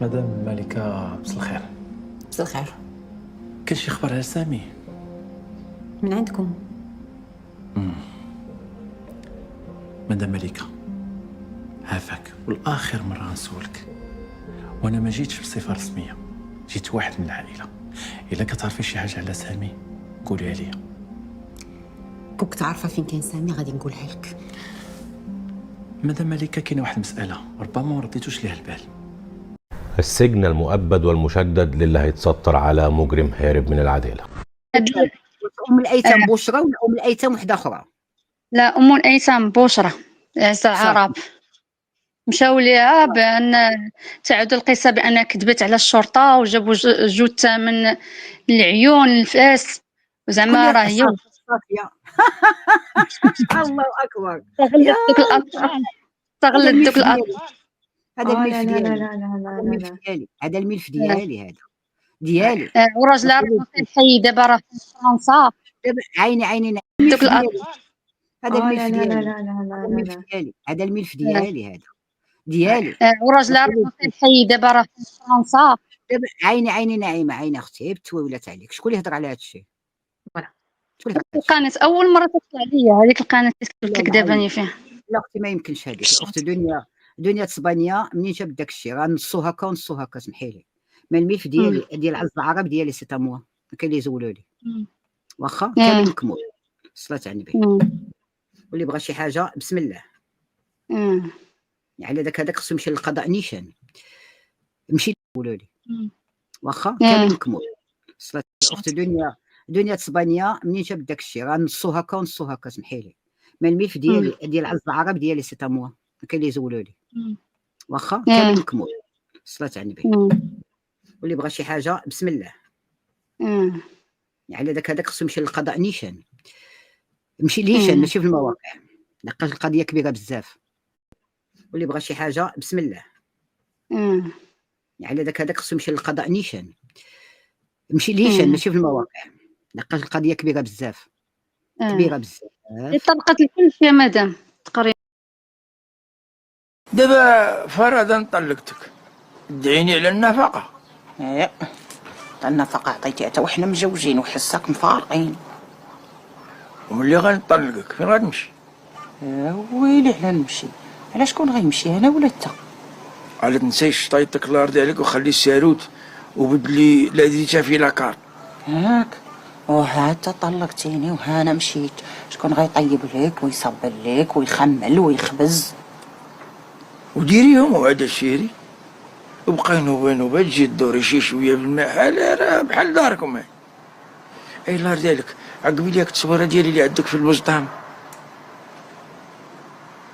مدام ملكة، مساء الخير. مساء الخير. كاين شي خبر على سامي؟ من عندكم؟ مدام ملكة، عافاك والآخر مرة نسولك، وانا ما جيتش بصفة رسمية، جيت واحد من العائلة. إلا كتعرفي شي حاجة على سامي قوليها ليا. كنت عارفه فين كاين سامي غادي نقولها لك. مدام ملكة، كاينه واحد المسألة ربما ما رديتوش ليها البال. السجن المؤبد والمشدد للي هيتستر على مجرم هارب من العدالة. ام الايتام بشرى ولا ام الايتام وحده اخرى؟ لا، ام الايتام بشرى العرب مشاو ليها بان تعود القصه بان كذبت على الشرطه وجابوا جثه من العيون الفاس وزعما راه هي الله اكبر. استغلت دوك الاطفال استغلت دوك الاطفال. هذا الملف لا لا ديالي، لا لا لا لا. هذا الملف ديالي، هذا ديالي. وراجلها راه في الحي دابا راه في فرنسا. دابا عيني دوك الاطفال هذا الملف لا لا ديالي، لا لا لا لا. هذا الملف ديالي، هذا ديالي. وراجلها راه في الحي دابا راه في فرنسا. دابا عيني نعيمه، عيني اختي بتوي ولات عليك. شكون اللي هضر على هذا الشيء؟ شكون اللي هضر؟ القناه اول مره تطلع ليا هذيك القناه اللي قلت لك دابا راني فيها. لا اختي ما يمكنش هذيك. الاخت دنيا تصبانيه منين جاب داك الشيء؟ غنصو هكا ونصو هكا، سمحي لي. ما الملف ديالي ديال عز العرب ديالي سي تا موا، كاين اللي يزولوا لي واخا كامل مكمول. صلاة على النبي. واللي بغى شي حاجه بسم الله. على هذاك خصو يمشي للقضاء نيشان. مشي يقولوا لي واخا كامل مكمول. صلاة الاخت دنيا تصبانيه منين جاب داك الشيء؟ غنصو هكا ونصو هكا، سمحي لي. ما الملف ديالي ديال عز العرب ديالي سي تا موا، كاين اللي يزولوا لي واخا كامل مكمول. صلاة على النبي. واللي بغى شي حاجه بسم الله. على هذاك خصو يمشي للقضاء نيشان. مشي ليشان ماشي في المواقع، لقاش القضيه كبيره بزاف. واللي بغى شي حاجه بسم الله. على هذاك خصو يمشي للقضاء نيشان. مشي ليشان ماشي في المواقع، لقاش القضيه كبيره بزاف. كبيره بزاف. طلقت الكل يا مدام تقريبا. دابا فرضا طلقتك، ادعيني على النفقه. ايه النفقه عطيتيها حتى وحنا مجوجين وحساك مفارقين. وملي غنطلقك فين غتمشي؟ ويلي على نمشي؟ على شكون غيمشي، انا ولا انت؟ على تنسايش طيطك الارض عليك وخلي الساروت وبدلي لا دريتها في لاكار. هاك وها انت طلقتيني وها انا مشيت، شكون غيطيب لك ويصبر لك ويخمل ويخبز؟ وديريهم وعدا الشيري وبقاي نوبه تجي تدوري شي شويه بالمحل، راه بحال داركم. اي الارض ديالك عقبي ليك التصويره ديالي اللي عندك في البسطام.